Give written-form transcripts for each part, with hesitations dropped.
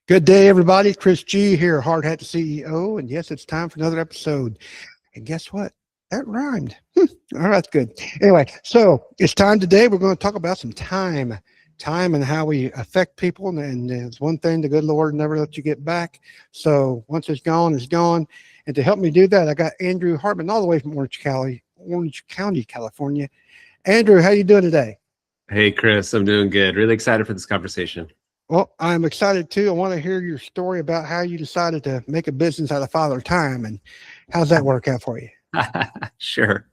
Good day, everybody. Chris G here, Hard Hat CEO. And yes, it's time for another episode. And guess what? That rhymed. All right, that's good. Anyway, so it's time today. We're going to talk about some time and how we affect people. And it's one thing the good Lord never lets you get back. So once it's gone, it's gone. And to help me do that, I got Andrew Hartman all the way from Orange County, California. Andrew, how you doing today? Hey, Chris, I'm doing good. Really excited for this conversation. Well, I'm excited too. I want to hear your story about how you decided to make a business out of Father Time, and how's that work out for you? Sure.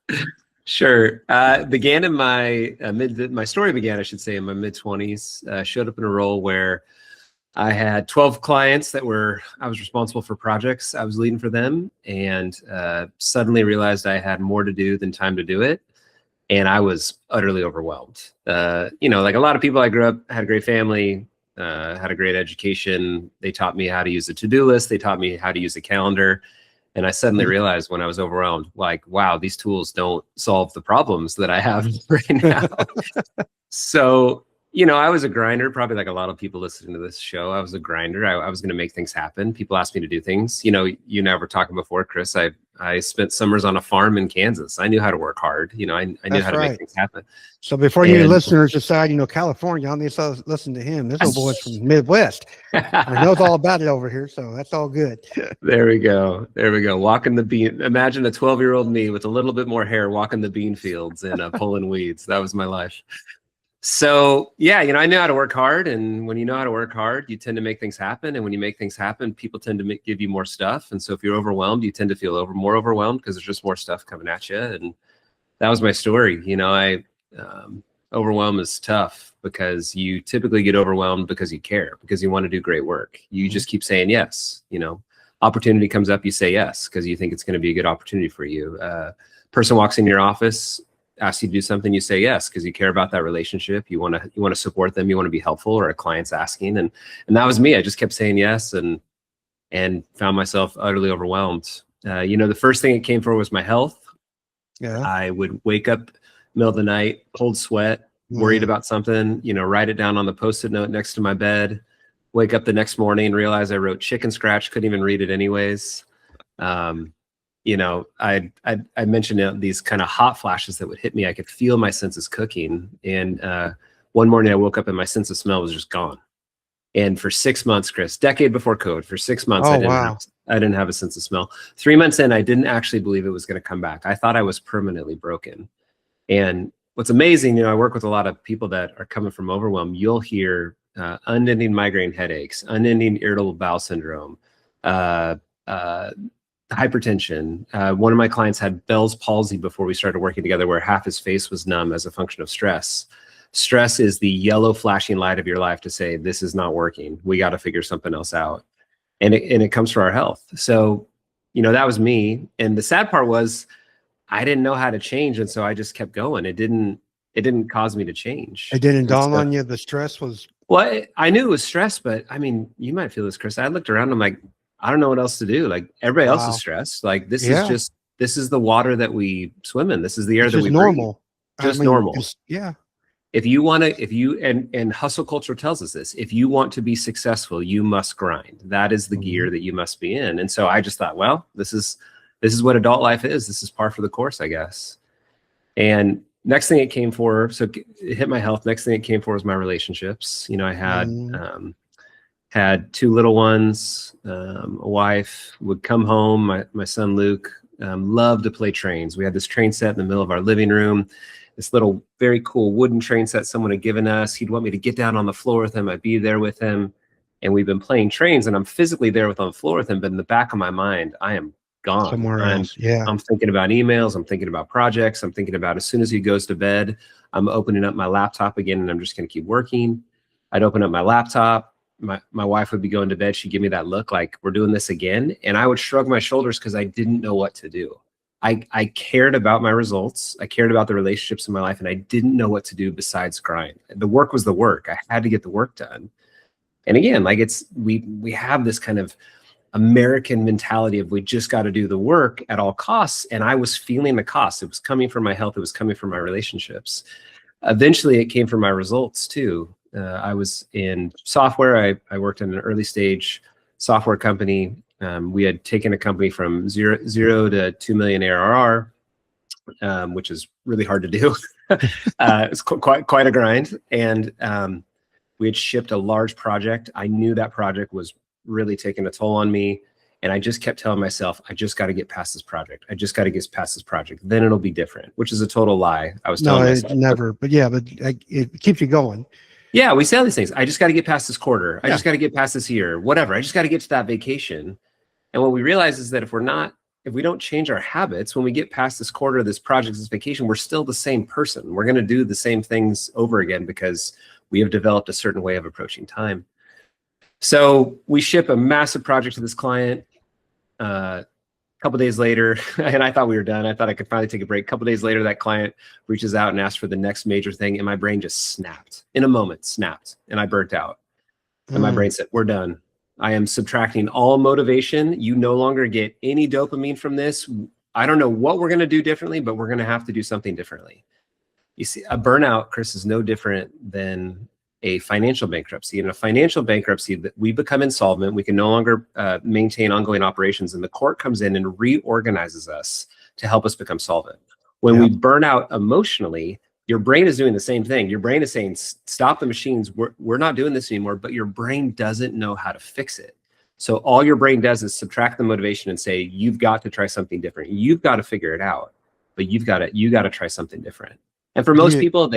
Began in my my story began, I should say, in my mid-20s. Showed up in a role where I had 12 clients I was responsible for projects I was leading for them, and suddenly realized I had more to do than time to do it. And I was utterly overwhelmed. Like a lot of people, I grew up, had a great family, had a great education. They taught me how to use a to-do list. They taught me how to use a calendar. And I suddenly realized when I was overwhelmed, like, wow, these tools don't solve the problems that I have right now. So, I was a grinder, probably like a lot of people listening to this show. I was a grinder. I was going to make things happen. People asked me to do things. You and I were talking before, Chris. I spent summers on a farm in Kansas. I knew how to work hard. I knew how to make things happen. So before you listeners decide, California, I need to listen to him. This little boy's from the Midwest. He knows all about it over here, so that's all good. There we go. Walking the bean. Imagine a 12-year-old me with a little bit more hair walking the bean fields and pulling weeds. That was my life. So yeah, I knew how to work hard, and when you know how to work hard, you tend to make things happen. And when you make things happen, people tend to give you more stuff. And so if you're overwhelmed, you tend to feel more overwhelmed because there's just more stuff coming at you. And that was my story. Overwhelm is tough because you typically get overwhelmed because you care, because you want to do great work. You just keep saying yes. Opportunity comes up, you say yes because you think it's going to be a good opportunity for you. Person walks in your office, asks you to do something, you say yes because you care about that relationship. You want to support them. You want to be helpful, or a client's asking, and that was me. I just kept saying yes and found myself utterly overwhelmed. The first thing it came for was my health. Yeah, I would wake up middle of the night, cold sweat, worried about something. Write it down on the Post-it note next to my bed. Wake up the next morning, realize I wrote chicken scratch, couldn't even read it anyways. I mentioned these kind of hot flashes that would hit me. I could feel my senses cooking. And one morning I woke up and my sense of smell was just gone. And for 6 months, Chris, decade before COVID, for 6 months, I didn't have a sense of smell. 3 months in, I didn't actually believe it was going to come back. I thought I was permanently broken. And what's amazing, I work with a lot of people that are coming from overwhelm. You'll hear unending migraine headaches, unending irritable bowel syndrome, hypertension. One of my clients had Bell's palsy before we started working together, where half his face was numb as a function of stress. Stress is the yellow flashing light of your life to say, this is not working. We got to figure something else out. And it comes for our health. So, that was me. And the sad part was I didn't know how to change. And so I just kept going. It didn't cause me to change. It didn't dawn on you the stress was? Well, I knew it was stress, but I mean, you might feel this, Chris. I looked around, I'm like, I don't know what else to do. Like everybody else is stressed. Like this is the water that we swim in. This is the air that we breathe. Just normal. Yeah. If you want to, and hustle culture tells us this, if you want to be successful, you must grind. That is the gear that you must be in. And so I just thought, well, this is what adult life is. This is par for the course, I guess. And next thing it came for, so it hit my health. Next thing it came for was my relationships. I had 2 little ones, a wife. Would come home. My son Luke loved to play trains. We had this train set in the middle of our living room, this little very cool wooden train set someone had given us. He'd want me to get down on the floor with him. I'd be there with him. And we've been playing trains, and I'm physically there on the floor with him. But in the back of my mind, I am gone. Somewhere else. Yeah. I'm thinking about emails. I'm thinking about projects. I'm thinking about, as soon as he goes to bed, I'm opening up my laptop again, and I'm just going to keep working. I'd open up my laptop. My wife would be going to bed. She'd give me that look like, we're doing this again. And I would shrug my shoulders because I didn't know what to do. I cared about my results. I cared about the relationships in my life, and I didn't know what to do besides grind. The work was the work. I had to get the work done. And again, like we have this kind of American mentality of we just got to do the work at all costs. And I was feeling the cost. It was coming from my health. It was coming from my relationships. Eventually it came from my results too. I was in software. I worked in an early stage software company. We had taken a company from zero to 2 million ARR, which is really hard to do. It's quite a grind. And we had shipped a large project. I knew that project was really taking a toll on me. And I just kept telling myself, I just got to get past this project. I just got to get past this project. Then it'll be different, which is a total lie. I was telling myself. No, never. But yeah, but it keeps you going. Yeah, we say all these things. I just got to get past this quarter. I just got to get past this year, whatever. I just got to get to that vacation. And what we realize is that if we don't change our habits, when we get past this quarter, this project, this vacation, we're still the same person. We're going to do the same things over again because we have developed a certain way of approaching time. So we ship a massive project to this client. A couple days later, and I thought we were done. I thought I could finally take a break. A couple days later, that client reaches out and asks for the next major thing, and my brain just snapped. In a moment, and I burnt out. And my brain said, we're done. I am subtracting all motivation. You no longer get any dopamine from this. I don't know what we're going to do differently, but we're going to have to do something differently. You see, a burnout, Chris, is no different than a financial bankruptcy. In a financial bankruptcy, we become insolvent. We can no longer maintain ongoing operations, and the court comes in and reorganizes us to help us become solvent. When we burn out emotionally, your brain is doing the same thing. Your brain is saying, stop the machines. We're not doing this anymore, but your brain doesn't know how to fix it. So all your brain does is subtract the motivation and say, you've got to try something different. You've got to figure it out, but you got to try something different. And for most people,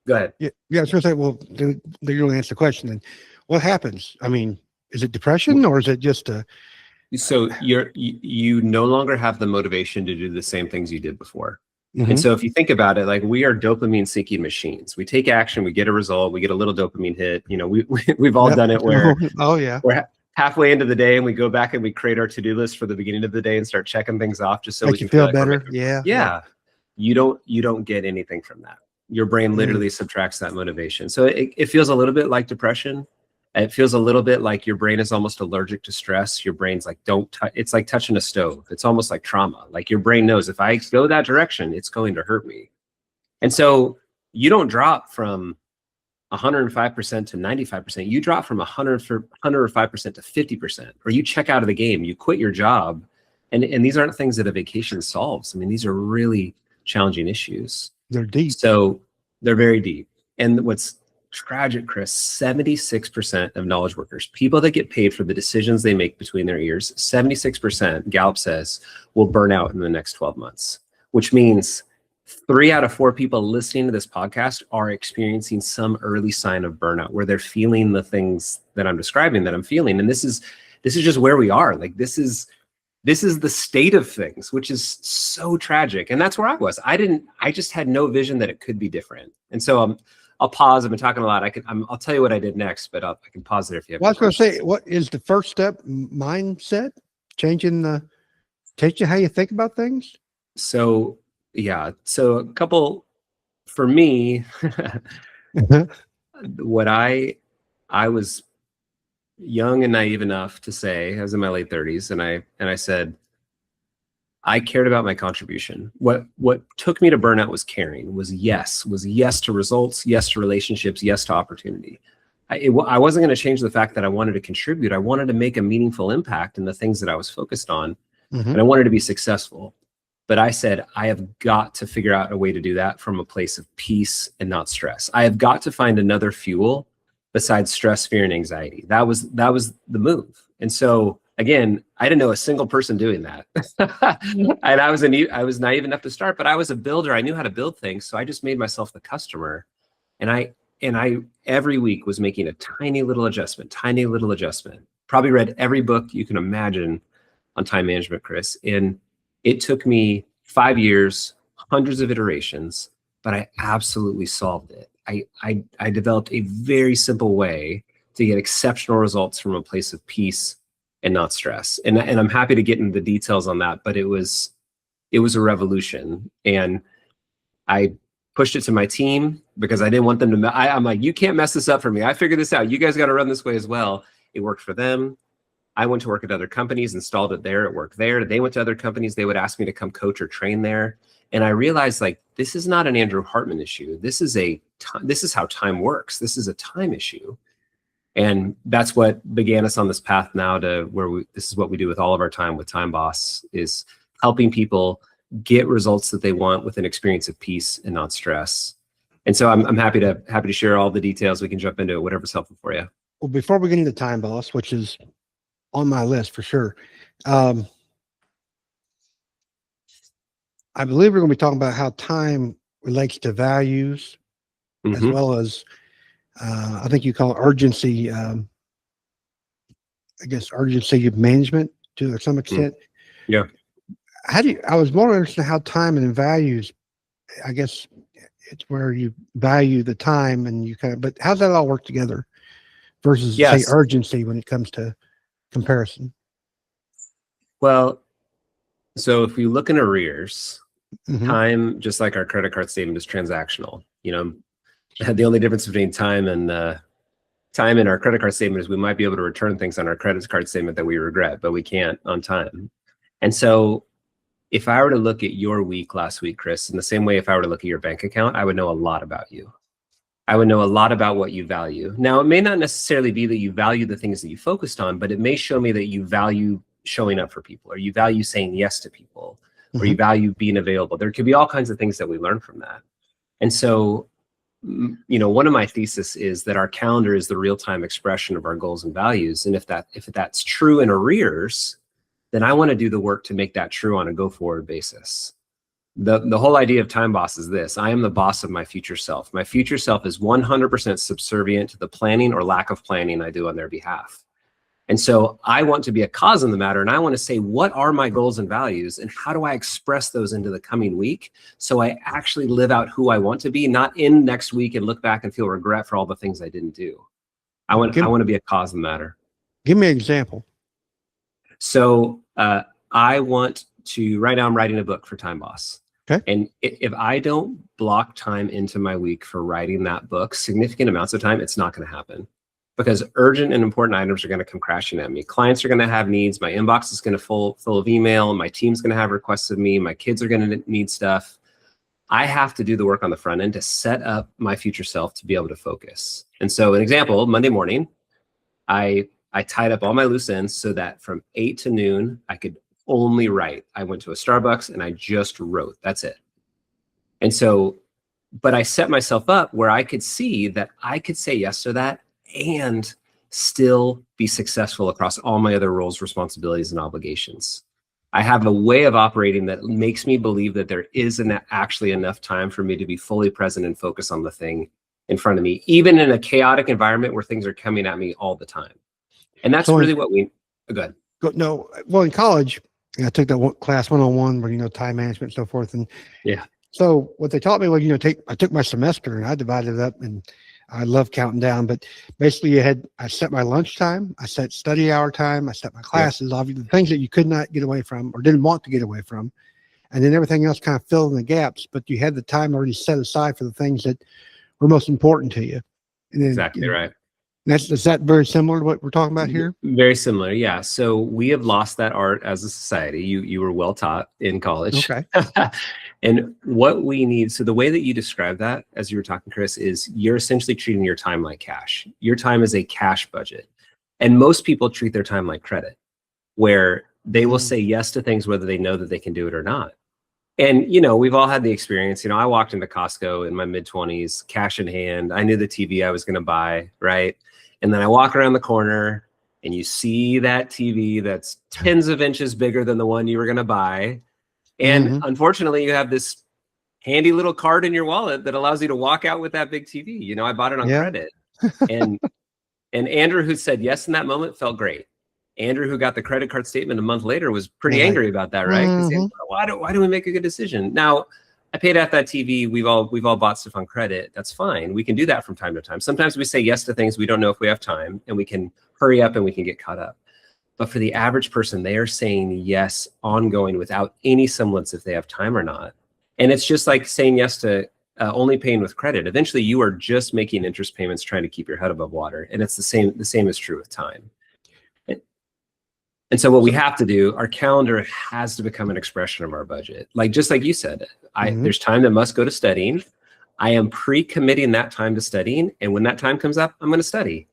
go ahead. Yeah, I was going to say, well, they don't answer the question. Then what happens? I mean, is it depression or is it just a... So you no longer have the motivation to do the same things you did before. And so if you think about it, like, we are dopamine seeking machines. We take action, we get a result, we get a little dopamine hit. You know, we've all done it where we're halfway into the day and we go back and we create our to-do list for the beginning of the day and start checking things off just so we can feel better. Yeah. You don't get anything from that. Your brain literally subtracts that motivation. So it feels a little bit like depression. It feels a little bit like your brain is almost allergic to stress. Your brain's like, it's like touching a stove. It's almost like trauma. Like, your brain knows if I go that direction, it's going to hurt me. And so you don't drop from 105% to 95%. You drop from 105% to 50%, or you check out of the game, you quit your job. And these aren't things that a vacation solves. I mean, these are really challenging issues. They're deep. So they're very deep. And what's tragic, Chris, 76% of knowledge workers, people that get paid for the decisions they make between their ears, 76%, Gallup says, will burn out in the next 12 months, which means 3 out of 4 people listening to this podcast are experiencing some early sign of burnout, where they're feeling the things that I'm describing, that I'm feeling. And this is just where we are. Like, this is the state of things, which is so tragic. And that's where I was. I just had no vision that it could be different. And so I'll pause. I've been talking a lot. I'll tell you what I did next, but I can pause there if you have. Well, I was going to say, what is the first step? Mindset, changing how you think about things. So yeah. So a couple for me, what I was young and naive enough to say, I was in my late 30s, and I said, I cared about my contribution. What took me to burnout was caring, was yes to results, yes to relationships, yes to opportunity. I wasn't going to change the fact that I wanted to contribute. I wanted to make a meaningful impact in the things that I was focused on, and I wanted to be successful. But I said, I have got to figure out a way to do that from a place of peace and not stress. I have got to find another fuel besides stress, fear, and anxiety. That was the move. And so, again, I didn't know a single person doing that. And I was naive enough to start, but I was a builder. I knew how to build things. So I just made myself the customer. And I every week was making a tiny little adjustment. Probably read every book you can imagine on time management, Chris. And it took me 5 years, hundreds of iterations, but I absolutely solved it. I developed a very simple way to get exceptional results from a place of peace and not stress. And I'm happy to get into the details on that, but it was a revolution. And I pushed it to my team because I didn't want them to, I'm like, you can't mess this up for me. I figured this out. You guys got to run this way as well. It worked for them. I went to work at other companies, installed it there, it worked there. They went to other companies. They would ask me to come coach or train there. And I realized, like, this is not an Andrew Hartman issue. This is a this is how time works. This is a time issue. And that's what began us on this path now to where this is what we do with all of our time with Time Boss, is helping people get results that they want with an experience of peace and not stress. And so I'm happy to share all the details. We can jump into it, whatever's helpful for you. Well, before we get into Time Boss, which is on my list for sure, I believe we're going to be talking about how time relates to values, as well as I think you call it urgency. I guess urgency of management to some extent. Yeah. I was more interested in how time and values, I guess it's where you value the time and you but how does that all work together versus say urgency when it comes to comparison? Well, so if we look in arrears, time, just like our credit card statement, is transactional. The only difference between time and our credit card statement is we might be able to return things on our credit card statement that we regret, but we can't on time. And so if I were to look at your week last week, Chris, in the same way if I were to look at your bank account, I would know a lot about you. I would know a lot about what you value. Now, it may not necessarily be that you value the things that you focused on, but it may show me that you value showing up for people, or you value saying yes to people, or you value being available. There could be all kinds of things that we learn from that. And so, one of my thesis is that our calendar is the real-time expression of our goals and values. And if that's true in arrears, then I want to do the work to make that true on a go-forward basis. The whole idea of Time Boss is this: I am the boss of my future self. My future self is 100% subservient to the planning or lack of planning I do on their behalf. And so I want to be a cause in the matter, and I want to say, what are my goals and values, and how do I express those into the coming week so I actually live out who I want to be, not in next week and look back and feel regret for all the things I didn't do. I want to be a cause in the matter. Give me an example. So I want to, right now I'm writing a book for Time Boss. Okay. And if I don't block time into my week for writing that book, significant amounts of time, it's not going to happen. Because urgent and important items are going to come crashing at me. Clients are going to have needs. My inbox is going to full of email. My team's going to have requests of me. My kids are going to need stuff. I have to do the work on the front end to set up my future self to be able to focus. And so an example, Monday morning, I tied up all my loose ends so that from 8 to noon, I could only write. I went to a Starbucks and I just wrote. That's it. And so, but I set myself up where I could see that I could say yes to that and still be successful across all my other roles, responsibilities, and obligations. I have a way of operating that makes me believe that there isn't actually enough time for me to be fully present and focus on the thing in front of me, even in a chaotic environment where things are coming at me all the time. And that's really what we, go ahead. No, well, in college, I took that class 101 where, time management and so forth. And yeah. So what they taught me was, I took my semester and I divided it up, and I love counting down, but basically I set my lunch time, I set study hour time, I set my classes, obviously the things that you could not get away from or didn't want to get away from. And then everything else kind of filled in the gaps, but you had the time already set aside for the things that were most important to you. And then, exactly right. Is that very similar to what we're talking about here? Very similar, yeah. So we have lost that art as a society. You were well taught in college. Okay. And what we need, so the way that you describe that, as you were talking, Chris, is you're essentially treating your time like cash. Your time is a cash budget. And most people treat their time like credit, where they will say yes to things whether they know that they can do it or not. And, we've all had the experience. I walked into Costco in my mid-20s, cash in hand. I knew the TV I was going to buy, right? And then I walk around the corner and you see that TV that's tens of inches bigger than the one you were going to buy. And unfortunately, you have this handy little card in your wallet that allows you to walk out with that big TV. I bought it on credit. And Andrew, who said yes in that moment, felt great. Andrew, who got the credit card statement a month later, was pretty angry about that, right? Because why do we make a good decision? Now, I paid off that TV. We've all bought stuff on credit. That's fine. We can do that from time to time. Sometimes we say yes to things we don't know if we have time, and we can hurry up and we can get caught up. But for the average person, they are saying yes ongoing without any semblance if they have time or not. And it's just like saying yes to only paying with credit. Eventually, you are just making interest payments trying to keep your head above water. And it's the same is true with time. And so what we have to do, our calendar has to become an expression of our budget. Just like you said, there's time that must go to studying. I am pre-committing that time to studying. And when that time comes up, I'm going to study.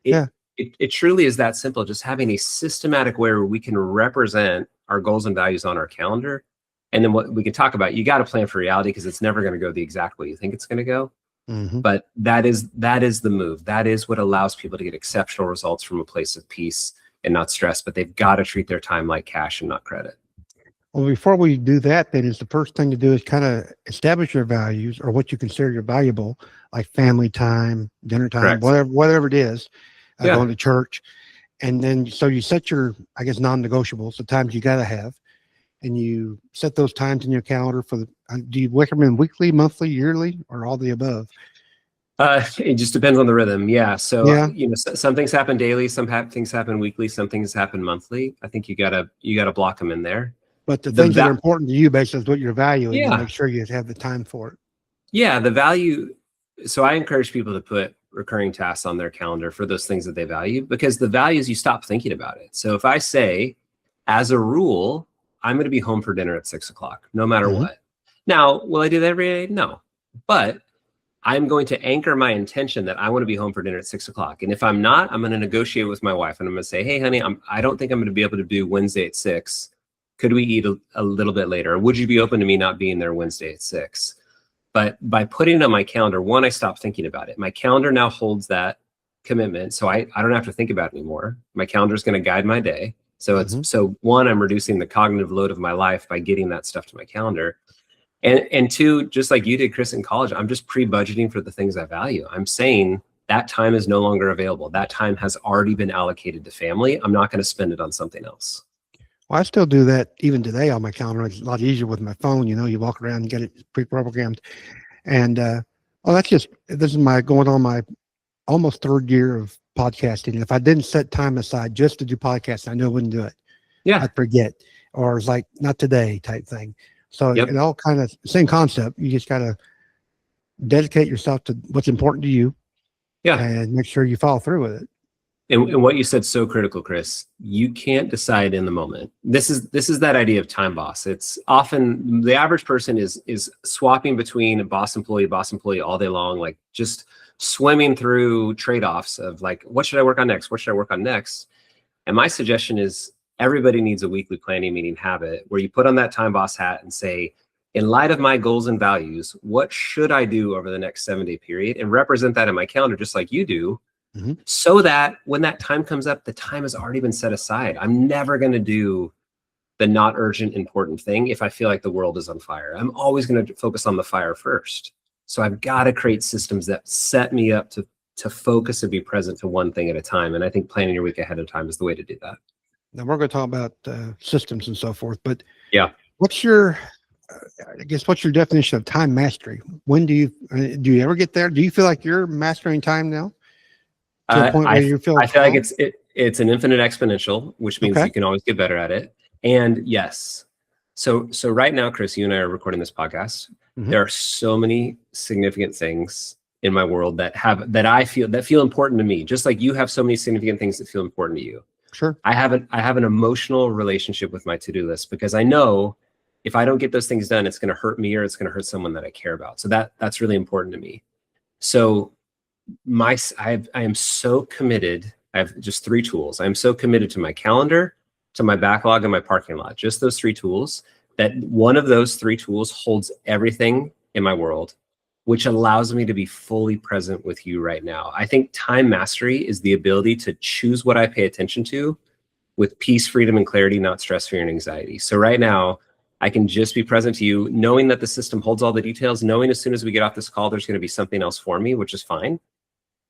Yeah. It truly is that simple. Just having a systematic way where we can represent our goals and values on our calendar. And then what we can talk about, you got to plan for reality because it's never going to go the exact way you think it's going to go. But that is the move. That is what allows people to get exceptional results from a place of peace and not stress. But they've got to treat their time like cash and not credit. Well, before we do that, then is the first thing to do is kind of establish your values or what you consider your valuable, like family time, dinner time, Correct. whatever it is, Yeah. going to church. And then, so you set your, I guess, non-negotiables, the times you got to have, and you set those times in your calendar for the, do you recommend weekly, monthly, yearly, or all the above? It just depends on the rhythm. Yeah. So, Yeah. some things happen daily, some things happen weekly, some things happen monthly. I think you gotta block them in there. But the things that are important to you, basically, is what you're valuing, and Yeah. make sure you have the time for it. Yeah. The value. So I encourage people to put recurring tasks on their calendar for those things that they value, because the values, you stop thinking about it. So if I say, as a rule, I'm going to be home for dinner at 6:00, no matter what. Now, will I do that every day? No. But I'm going to anchor my intention that I want to be home for dinner at 6:00. And if I'm not, I'm going to negotiate with my wife and I'm going to say, hey, honey, I don't think I'm going to be able to do Wednesday at 6. Could we eat a little bit later? Or would you be open to me not being there Wednesday at 6? But by putting it on my calendar, one, I stop thinking about it. My calendar now holds that commitment. So I don't have to think about it anymore. My calendar is going to guide my day. So so one, I'm reducing the cognitive load of my life by getting that stuff to my calendar. And two, just like you did, Chris, in college, I'm just pre-budgeting for the things I value. I'm saying that time is no longer available. That time has already been allocated to family. I'm not going to spend it on something else. Well, I still do that even today on my calendar. It's a lot easier with my phone. You walk around and get it pre-programmed. And this is my going on my almost third year of podcasting. If I didn't set time aside just to do podcasts, I knew I wouldn't do it. Yeah. I'd forget, or it's like not today type thing. So it all kind of same concept. You just got to dedicate yourself to what's important to you. Yeah. And make sure you follow through with it. And what you said so critical, Chris. You can't decide in the moment. This is that idea of time boss. It's often the average person is swapping between a boss employee all day long, like just swimming through trade-offs of like, what should I work on next? What should I work on next? And my suggestion is everybody needs a weekly planning meeting habit where you put on that time boss hat and say, in light of my goals and values, what should I do over the next 7-day period, and represent that in my calendar just like you do. So that when that time comes up, the time has already been set aside. I'm never going to do the not urgent, important thing if I feel like the world is on fire. I'm always going to focus on the fire first. So I've got to create systems that set me up to focus and be present to one thing at a time. And I think planning your week ahead of time is the way to do that. Now we're going to talk about systems and so forth, but yeah, what's your definition of time mastery? When do you ever get there? Do you feel like you're mastering time now? To a point where you feel I feel like it's an infinite exponential, which means you can always get better at it. And yes, so right now, Chris, you and I are recording this podcast. There are so many significant things in my world that feel important to me. Just like you have so many significant things that feel important to you. Sure. I have an emotional relationship with my to-do list because I know if I don't get those things done, it's going to hurt me or it's going to hurt someone that I care about. So that's really important to me. So I am so committed. I have just 3 tools. I'm so committed to my calendar, to my backlog, and my parking lot. Just those 3 tools, that one of those 3 tools holds everything in my world, which allows me to be fully present with you right now. I think time mastery is the ability to choose what I pay attention to with peace, freedom, and clarity, not stress, fear, and anxiety. So right now, I can just be present to you, knowing that the system holds all the details, knowing as soon as we get off this call, there's going to be something else for me, which is fine.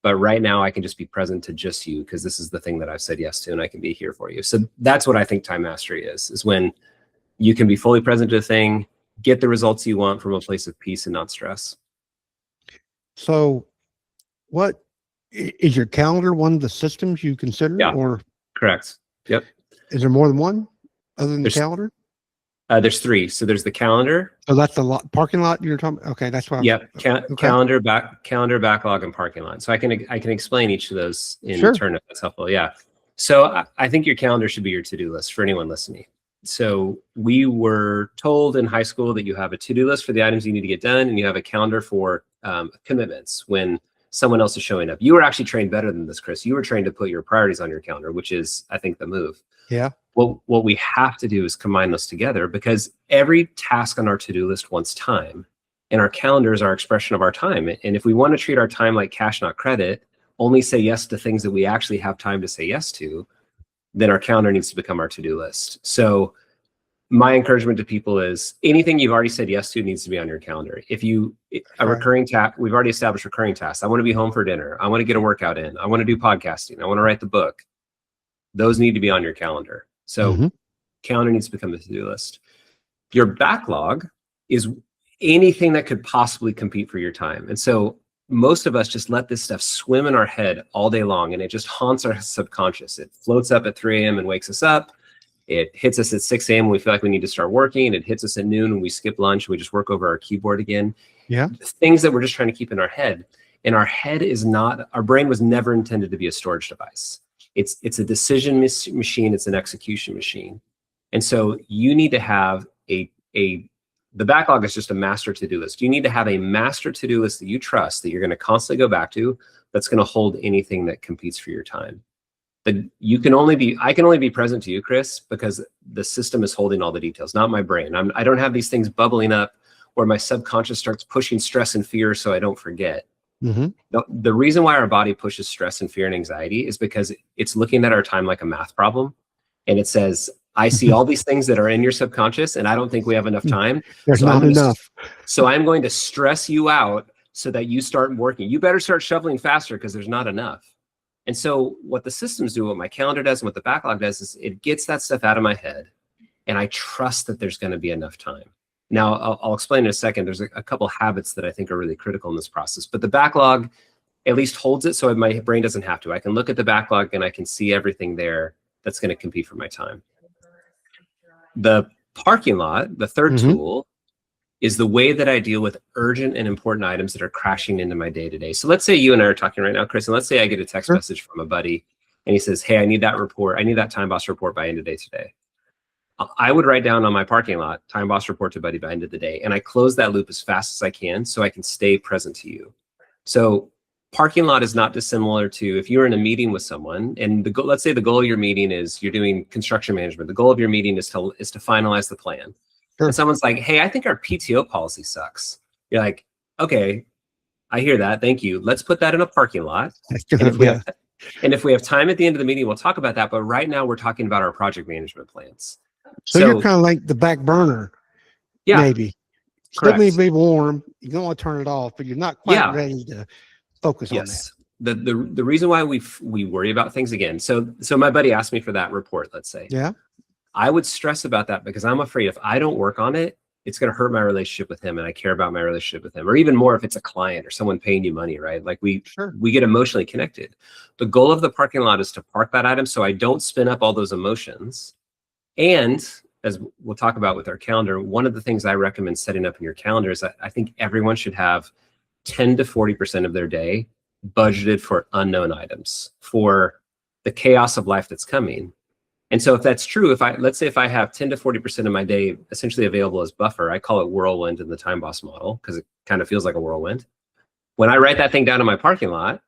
But right now I can just be present to just you because this is the thing that I've said yes to and I can be here for you. So that's what I think time mastery is when you can be fully present to a thing, get the results you want from a place of peace and not stress. So what is your calendar one of the systems you consider? Yeah, or correct. Yep. Is there more than one other than the calendar? There's 3. So there's the calendar. Oh, that's the parking lot you're talking about? Okay, that's why. Yep. Calendar, backlog, and parking lot. So I can explain each of those in turn if that's helpful. Yeah. So I think your calendar should be your to-do list for anyone listening. So we were told in high school that you have a to-do list for the items you need to get done, and you have a calendar for commitments when someone else is showing up. You were actually trained better than this, Chris. You were trained to put your priorities on your calendar, which is, I think, the move. Yeah. What we have to do is combine those together, because every task on our to-do list wants time, and our calendars are expression of our time. And if we want to treat our time like cash, not credit, only say yes to things that we actually have time to say yes to, then our calendar needs to become our to-do list. So my encouragement to people is anything you've already said yes to needs to be on your calendar. If you, a recurring task, we've already established recurring tasks. I want to be home for dinner. I want to get a workout in. I want to do podcasting. I want to write the book. Those need to be on your calendar. So calendar needs to become the to-do list. Your backlog is anything that could possibly compete for your time. And so most of us just let this stuff swim in our head all day long, and it just haunts our subconscious. It floats up at 3 a.m. and wakes us up. It hits us at 6 a.m. when we feel like we need to start working. It hits us at noon when we skip lunch. We just work over our keyboard again. Yeah. Things that we're just trying to keep in our head. And our head is not, our brain was never intended to be a storage device. It's a decision machine. It's an execution machine. And so you need to have the backlog is just a master to-do list. You need to have a master to-do list that you trust, that you're going to constantly go back to, that's going to hold anything that competes for your time. But I can only be present to you, Chris, because the system is holding all the details, not my brain. I don't have these things bubbling up where my subconscious starts pushing stress and fear so I don't forget. The reason why our body pushes stress and fear and anxiety is because it's looking at our time like a math problem. And it says, I see all these things that are in your subconscious, and I don't think we have enough time. There's not enough. So I'm going to stress you out so that you start working. You better start shoveling faster because there's not enough. And so what the systems do, what my calendar does, and what the backlog does is it gets that stuff out of my head, and I trust that there's going to be enough time. Now, I'll explain in a second. There's a couple habits that I think are really critical in this process, but the backlog at least holds it so my brain doesn't have to. I can look at the backlog and I can see everything there that's going to compete for my time. The parking lot, the third tool, is the way that I deal with urgent and important items that are crashing into my day-to-day. So let's say you and I are talking right now, Chris, and let's say I get a text message from a buddy and he says, hey, I need that report. I need that time boss report by end of day today. I would write down on my parking lot, time boss report to buddy by end of the day. And I close that loop as fast as I can so I can stay present to you. So parking lot is not dissimilar to if you're in a meeting with someone and let's say the goal of your meeting is you're doing construction management. The goal of your meeting is to finalize the plan. And someone's like, hey, I think our PTO policy sucks. You're like, okay, I hear that. Thank you. Let's put that in a parking lot. And if we have time at the end of the meeting, we'll talk about that. But right now we're talking about our project management plans. So you're kind of like the back burner. Yeah. Maybe. Still need to be warm. You don't want to turn it off, but you're not quite ready to focus on that. The reason why we worry about things again. So my buddy asked me for that report, let's say. Yeah. I would stress about that because I'm afraid if I don't work on it, it's going to hurt my relationship with him, and I care about my relationship with him, or even more if it's a client or someone paying you money, right? Like we get emotionally connected. The goal of the parking lot is to park that item so I don't spin up all those emotions. And as we'll talk about with our calendar, one of the things I recommend setting up in your calendar is that I think everyone should have 10 to 40% of their day budgeted for unknown items, for the chaos of life that's coming. And so if that's true, let's say if I have 10 to 40% of my day essentially available as buffer, I call it whirlwind in the time boss model because it kind of feels like a whirlwind. When I write that thing down in my parking lot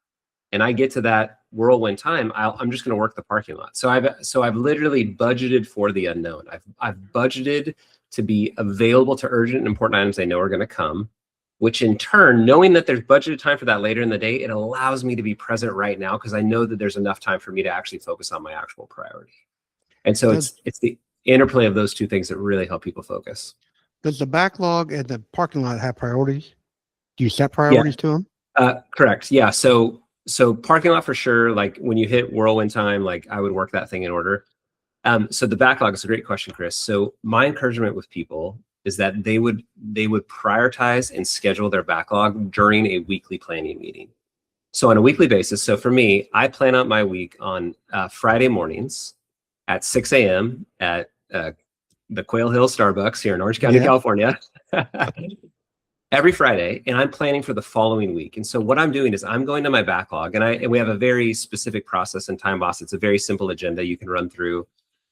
and I get to that whirlwind time, I'm just going to work the parking lot. So I've literally budgeted for the unknown. I've budgeted to be available to urgent and important items I know are going to come, which in turn, knowing that there's budgeted time for that later in the day, it allows me to be present right now because I know that there's enough time for me to actually focus on my actual priority. And so it's the interplay of those two things that really help people focus. Does the backlog and the parking lot have priorities? Do you set priorities to them? Correct. Yeah. So parking lot for sure. Like when you hit whirlwind time, like I would work that thing in order. So the backlog is a great question, Chris. So my encouragement with people is that they would prioritize and schedule their backlog during a weekly planning meeting. So on a weekly basis. So for me, I plan out my week on Friday mornings at 6 a.m. at the Quail Hill Starbucks here in Orange County, California, every Friday, and I'm planning for the following week. And so what I'm doing is I'm going to my backlog, and we have a very specific process in Time Boss. It's a very simple agenda you can run through.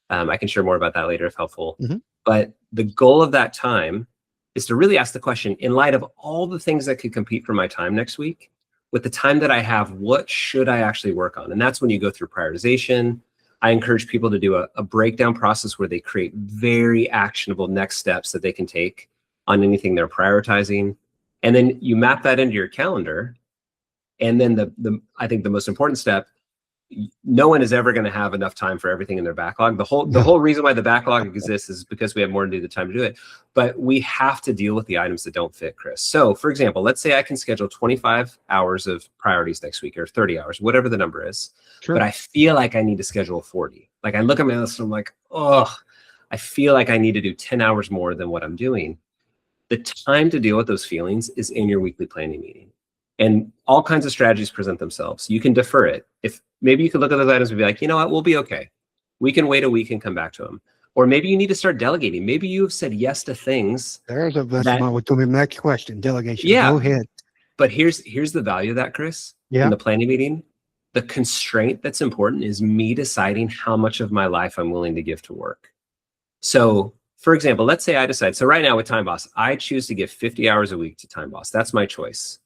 I can share more about that later if helpful. But the goal of that time is to really ask the question, in light of all the things that could compete for my time next week, with the time that I have, what should I actually work on? And that's when you go through prioritization. I encourage people to do a breakdown process where they create very actionable next steps that they can take on anything they're prioritizing. And then you map that into your calendar. And then I think the most important step, no one is ever going to have enough time for everything in their backlog. The whole reason why the backlog exists is because we have more than the time to do it. But we have to deal with the items that don't fit, Chris. So for example, let's say I can schedule 25 hours of priorities next week, or 30 hours, whatever the number is. Sure. But I feel like I need to schedule 40. Like I look at my list and I'm like, oh, I feel like I need to do 10 hours more than what I'm doing. The time to deal with those feelings is in your weekly planning meeting. And all kinds of strategies present themselves. You can defer it. If maybe you could look at those items and be like, you know what, we'll be okay. We can wait a week and come back to them. Or maybe you need to start delegating. Maybe you've said yes to things. That's my next question. Delegation. Yeah. Go ahead. But here's the value of that, Chris. Yeah. In the planning meeting, the constraint that's important is me deciding how much of my life I'm willing to give to work. So for example, let's say I decide, so right now with Time Boss, I choose to give 50 hours a week to Time Boss. That's my choice.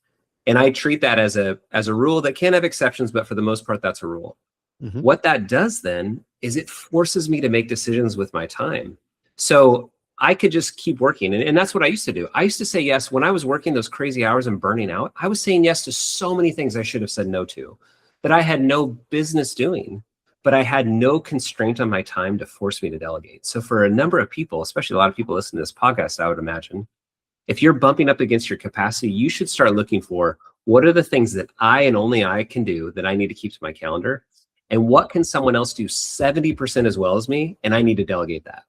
And I treat that as a rule that can have exceptions, but for the most part, that's a rule. Mm-hmm. What that does then is it forces me to make decisions with my time. So I could just keep working. And that's what I used to do. I used to say yes. When I was working those crazy hours and burning out, I was saying yes to so many things I should have said no to that I had no business doing, but I had no constraint on my time to force me to delegate. So for a number of people, especially a lot of people listening to this podcast, I would imagine, if you're bumping up against your capacity, you should start looking for what are the things that I and only I can do that I need to keep to my calendar, and what can someone else do 70% as well as me, and I need to delegate that.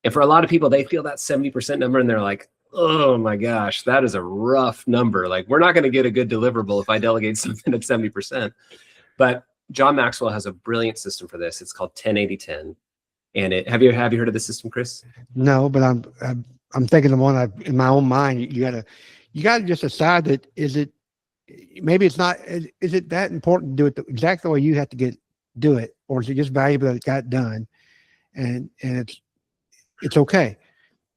And for a lot of people, they feel that 70% number and they're like, oh my gosh, that is a rough number. Like, we're not going to get a good deliverable if I delegate something at 70%. But John Maxwell has a brilliant system for this. It's called 10-80-10. And have you heard of the system, Chris? No, but I'm thinking of one in my own mind. You gotta just decide that is it that important to do it exactly the way you have to do it, or is it just valuable that it got done, and it's okay.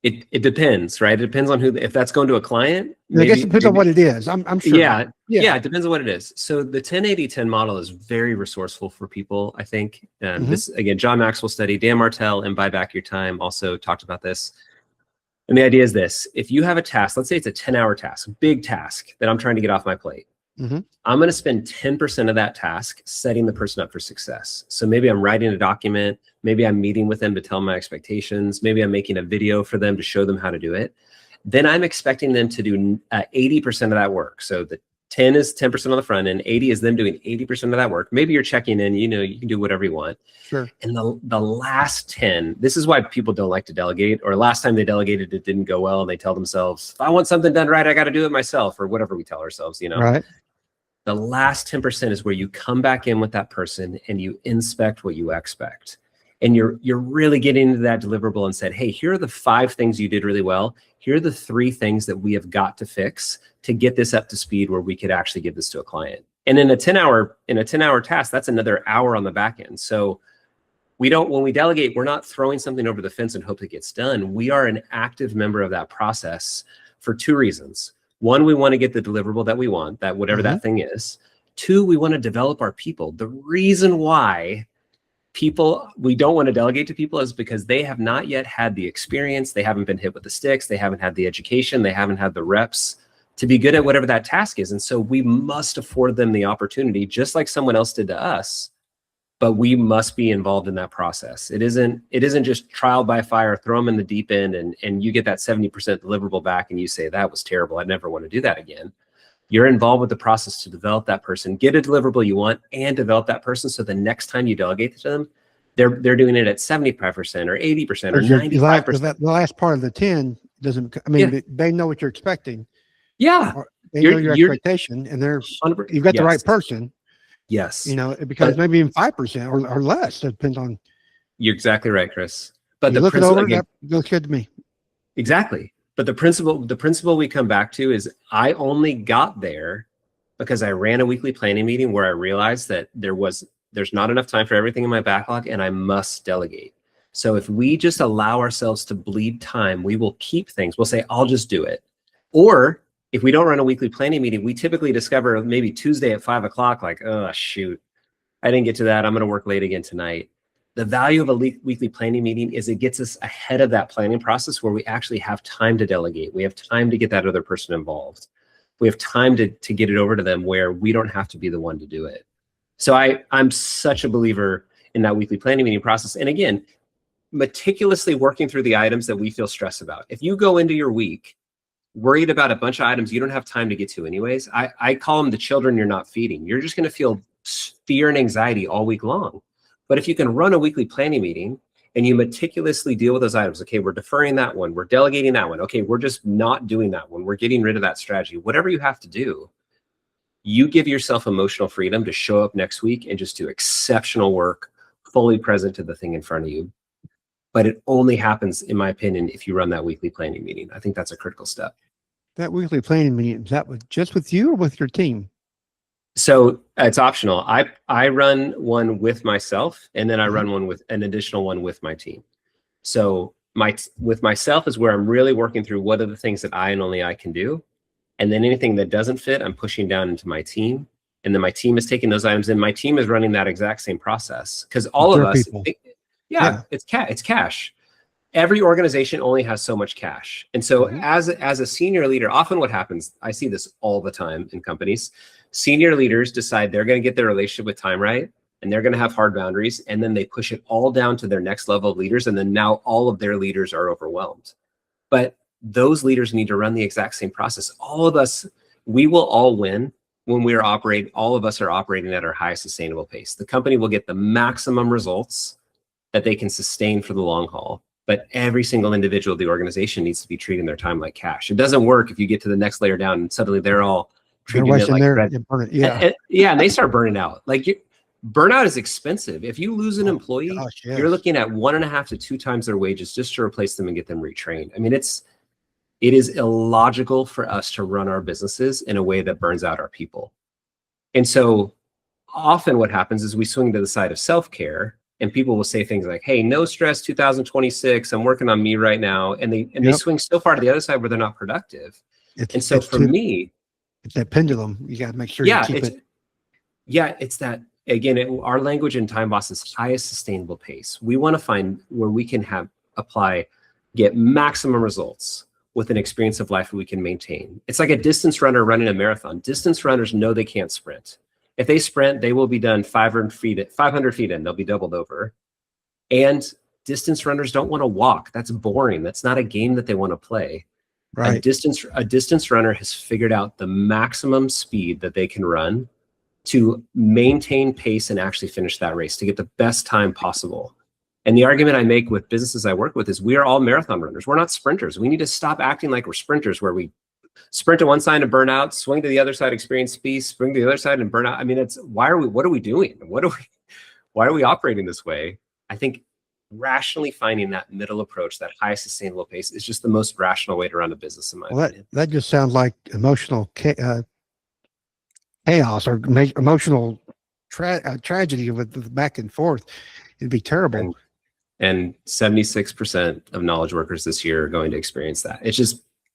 It depends, right? It depends on if that's going to a client. I guess it depends on what it is. I'm sure. Yeah, it depends on what it is. So the 10-80-10 model is very resourceful for people, I think. This, again, John Maxwell study, Dan Martell and Buy Back Your Time also talked about this. And the idea is this: if you have a task, let's say it's a 10-hour task, big task that I'm trying to get off my plate. I'm going to spend 10% of that task setting the person up for success. So maybe I'm writing a document, maybe I'm meeting with them to tell them my expectations, maybe I'm making a video for them to show them how to do it. Then I'm expecting them to do 80% of that work. So the 10 is 10% on the front end, 80 is them doing 80% of that work. Maybe you're checking in, you can do whatever you want. Sure. And the last 10, this is why people don't like to delegate, or last time they delegated, it didn't go well. And they tell themselves, if I want something done right, I got to do it myself, or whatever we tell ourselves, Right. The last 10% is where you come back in with that person and you inspect what you expect. And you're really getting into that deliverable and said, hey, here are the 5 things you did really well. Here are the 3 things that we have got to fix to get this up to speed where we could actually give this to a client. And in a 10-hour task, that's another hour on the back end. So when we delegate, we're not throwing something over the fence and hope it gets done. We are an active member of that process for 2 reasons. 1, we want to get the deliverable that we want, that whatever that thing is. 2, we want to develop our people. The reason why we don't want to delegate to people is because they have not yet had the experience. They haven't been hit with the sticks. They haven't had the education. They haven't had the reps to be good at whatever that task is. And so we must afford them the opportunity, just like someone else did to us, but we must be involved in that process. It isn't just trial by fire, throw them in the deep end and you get that 70% deliverable back and you say, that was terrible, I never want to do that again. You're involved with the process to develop that person, get a deliverable you want, and develop that person so the next time you delegate to them, they're doing it at 75% or 80% or 95%. The last part of the 10 doesn't, they know what you're expecting. Yeah. They know your expectation, and you've got the right person. Yes. It becomes maybe even 5% or less. It depends on. You're exactly right, Chris. But you look it over, that looks good to me. Exactly. But the principle we come back to is I only got there because I ran a weekly planning meeting where I realized that there's not enough time for everything in my backlog and I must delegate. So if we just allow ourselves to bleed time, we will keep things. We'll say, I'll just do it. Or if we don't run a weekly planning meeting, we typically discover maybe Tuesday at 5 o'clock, like, oh, shoot, I didn't get to that. I'm going to work late again tonight. The value of a weekly planning meeting is it gets us ahead of that planning process where we actually have time to delegate. We have time to get that other person involved. We have time to get it over to them where we don't have to be the one to do it. So I'm such a believer in that weekly planning meeting process. And again, meticulously working through the items that we feel stressed about. If you go into your week worried about a bunch of items you don't have time to get to anyways, I call them the children you're not feeding. You're just going to feel fear and anxiety all week long. But if you can run a weekly planning meeting and you meticulously deal with those items, okay, we're deferring that one, we're delegating that one, okay, we're just not doing that one, we're getting rid of that strategy, whatever you have to do, you give yourself emotional freedom to show up next week and just do exceptional work, fully present to the thing in front of you. But it only happens, in my opinion, if you run that weekly planning meeting. I think that's a critical step. That weekly planning meeting, is that just with you or with your team? So it's optional. I run one with myself, and then I run one with an additional one with my team. So with myself is where I'm really working through what are the things that I and only I can do. And then anything that doesn't fit, I'm pushing down into my team. And then my team is taking those items, and my team is running that exact same process. Because all of us, it's cash. Every organization only has so much cash. And so as a senior leader, often what happens, I see this all the time in companies, senior leaders decide they're going to get their relationship with time right, and they're going to have hard boundaries, and then they push it all down to their next level of leaders, and then now all of their leaders are overwhelmed. But those leaders need to run the exact same process. All of us, we will all win when we are operating, all of us are operating at our highest sustainable pace. The company will get the maximum results that they can sustain for the long haul. But every single individual of the organization needs to be treating their time like cash. It doesn't work if you get to the next layer down and suddenly they're all treating it like bread. And they start burning out. Like burnout is expensive. If you lose an employee, you're looking at 1.5 to 2 times their wages just to replace them and get them retrained. I mean, it is illogical for us to run our businesses in a way that burns out our people. And so often what happens is we swing to the side of self-care. And people will say things like, hey, no stress 2026, I'm working on me right now. And they swing so far to the other side where they're not productive. And so for me, it's that pendulum. You got to make sure you keep it. Yeah, it's that, again, our language in Time Boss is highest sustainable pace. We want to find where we can get maximum results with an experience of life that we can maintain. It's like a distance runner running a marathon. Distance runners know they can't sprint. If they sprint, they will be done 500 feet in, they'll be doubled over. And distance runners don't want to walk. That's boring. That's not a game that they want to play. Right. A distance runner has figured out the maximum speed that they can run to maintain pace and actually finish that race, to get the best time possible. And the argument I make with businesses I work with is we are all marathon runners. We're not sprinters. We need to stop acting like we're sprinters where we sprint to one side and burn out, swing to the other side, experience speed, spring to the other side and burn out. I mean, what are we doing? Why are we operating this way? I think rationally finding that middle approach, that high sustainable pace, is just the most rational way to run a business in my opinion. That just sounds like emotional chaos or emotional tragedy with the back and forth. It'd be terrible. And 76% of knowledge workers this year are going to experience that.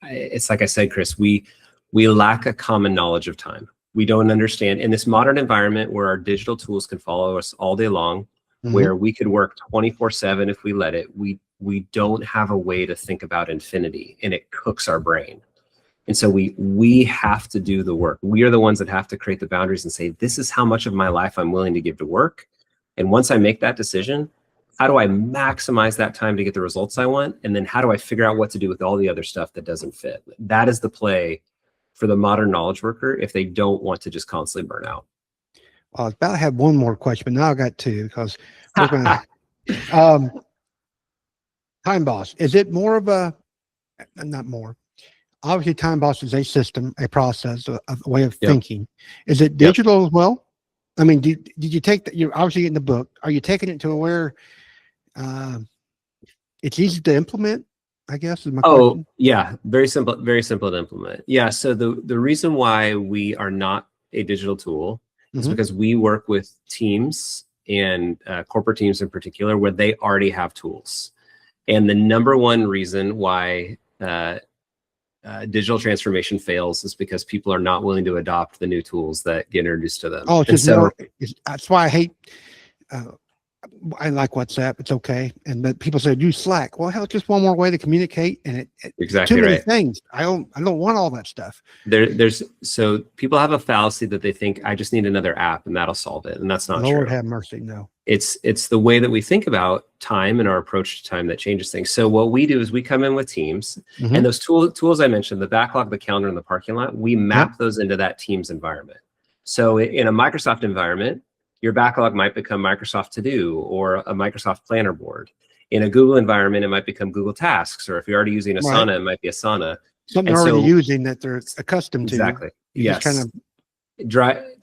It's like I said, Chris, we lack a common knowledge of time. We don't understand in this modern environment where our digital tools can follow us all day long, where we could work 24/7 if we let it. We don't have a way to think about infinity, and it cooks our brain. And so we have to do the work. We are the ones that have to create the boundaries and say, this is how much of my life I'm willing to give to work. And once I make that decision, how do I maximize that time to get the results I want? And then how do I figure out what to do with all the other stuff that doesn't fit? That is the play for the modern knowledge worker if they don't want to just constantly burn out. Well, I was about to have one more question, but now I got two because we're gonna, Time Boss, is it more of not more? Obviously, Time Boss is a system, a process, a way of thinking. Is it digital as well? I mean, did you take you're obviously getting the book. Are you taking it to where it's easy to implement, I guess is my question. Yeah, very simple to implement. Yeah, so the reason why we are not a digital tool is because we work with teams and corporate teams in particular, where they already have tools. And the number one reason why digital transformation fails is because people are not willing to adopt the new tools that get introduced to them. Oh, it's and just so that's why I hate. I like WhatsApp. It's okay. And but people say use Slack. Well, hell, it's just one more way to communicate. And exactly too many right. things. I don't want all that stuff. So people have a fallacy that they think I just need another app and that'll solve it. And that's not Lord true. have mercy. No. It's the way that we think about time and our approach to time that changes things. So what we do is we come in with teams, and those tools I mentioned, the backlog, the calendar, and the parking lot, we map those into that team's environment. So in a Microsoft environment, your backlog might become Microsoft To Do or a Microsoft Planner board. In a Google environment, it might become Google Tasks, or if you're already using Asana, it might be Asana. Something they're already using that they're accustomed to. Exactly. Yes. Just kind of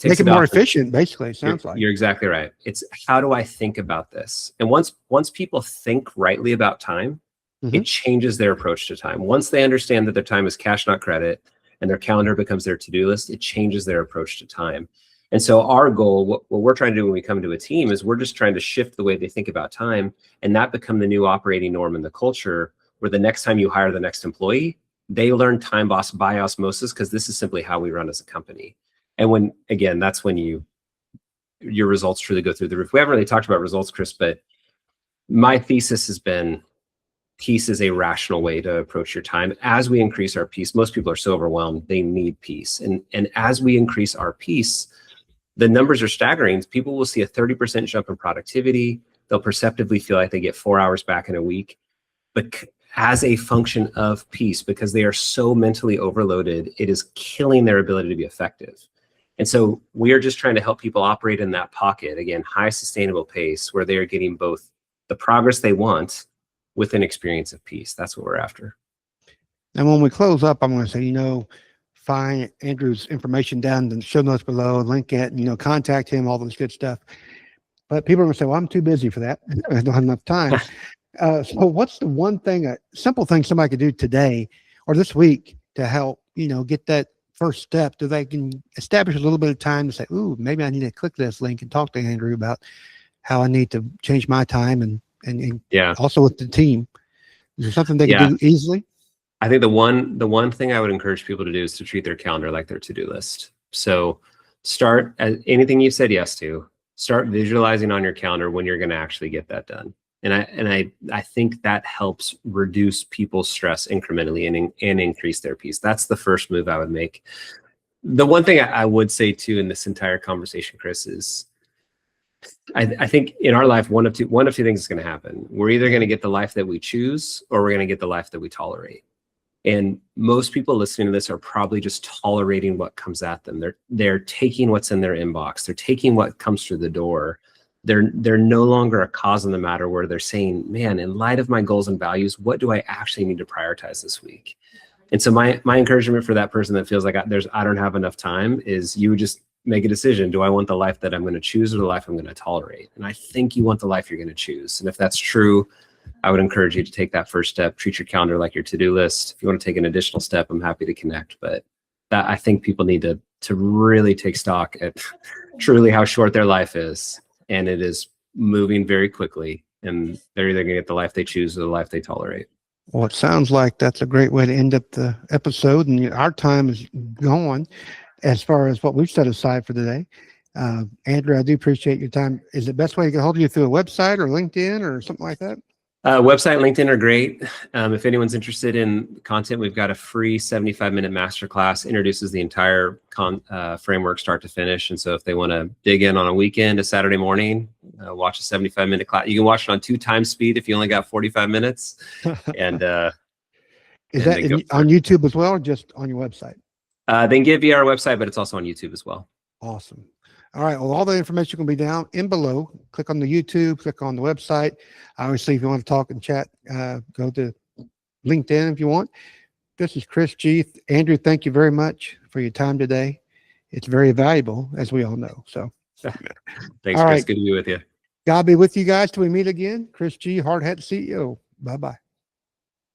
make it more efficient, basically, it sounds like. You're exactly right. It's how do I think about this? And once people think rightly about time, it changes their approach to time. Once they understand that their time is cash, not credit, and their calendar becomes their to-do list, it changes their approach to time. And so our goal, what we're trying to do when we come to a team is we're just trying to shift the way they think about time, and that become the new operating norm in the culture, where the next time you hire the next employee, they learn time boss by osmosis, because this is simply how we run as a company. And that's when your results truly go through the roof. We haven't really talked about results, Chris, but my thesis has been peace is a rational way to approach your time. As we increase our peace, most people are so overwhelmed, they need peace. And as we increase our peace, the numbers are staggering. People will see a 30% jump in productivity. They'll perceptively feel like they get 4 hours back in a week. But as a function of peace, because they are so mentally overloaded, it is killing their ability to be effective. And so we are just trying to help people operate in that pocket, again, high sustainable pace, where they are getting both the progress they want with an experience of peace. That's what we're after. And when we close up, I'm going to say, find Andrew's information down in the show notes below, link it, contact him, all this good stuff. But people are going to say, well, I'm too busy for that. I don't have enough time. So what's the one thing, a simple thing somebody could do today or this week to help, get that first step, so they can establish a little bit of time to say, ooh, maybe I need to click this link and talk to Andrew about how I need to change my time and also with the team. Is there something they can do easily? I think the one thing I would encourage people to do is to treat their calendar like their to-do list. So start at anything you said yes to, start visualizing on your calendar when you're going to actually get that done. And I think that helps reduce people's stress incrementally and increase their peace. That's the first move I would make. The one thing I would say too in this entire conversation, Chris, is I think in our life, one of two things is going to happen. We're either going to get the life that we choose, or we're going to get the life that we tolerate. And most people listening to this are probably just tolerating what comes at them. They're taking what's in their inbox. They're taking what comes through the door. They're no longer a cause in the matter, where they're saying, man, in light of my goals and values, what do I actually need to prioritize this week? And so my encouragement for that person that feels like I don't have enough time is you just make a decision. Do I want the life that I'm going to choose, or the life I'm going to tolerate? And I think you want the life you're going to choose. And if that's true, I would encourage you to take that first step, treat your calendar like your to-do list. If you want to take an additional step, I'm happy to connect. But that, I think people need to really take stock at truly how short their life is. And it is moving very quickly. And they're either going to get the life they choose or the life they tolerate. Well, it sounds like that's a great way to end up the episode. And our time is gone as far as what we've set aside for today. Andrew, I do appreciate your time. Is the best way to get hold of you through a website or LinkedIn or something like that? Website and LinkedIn are great. If anyone's interested in content, we've got a free 75-minute masterclass, introduces the entire framework start to finish. And so if they want to dig in on a weekend, a Saturday morning, watch a 75-minute class. You can watch it on 2 times speed if you only got 45 minutes. And is that on YouTube as well, or just on your website? They can get via our website, but it's also on YouTube as well. Awesome. All right. Well, all the information will be down in below. Click on the YouTube, click on the website. Obviously, if you want to talk and chat, go to LinkedIn if you want. This is Chris G. Andrew, thank you very much for your time today. It's very valuable, as we all know. So, thanks, all Chris. right. Good to be with you. God be with you guys till we meet again. Chris G., Hard Hat CEO. Bye-bye.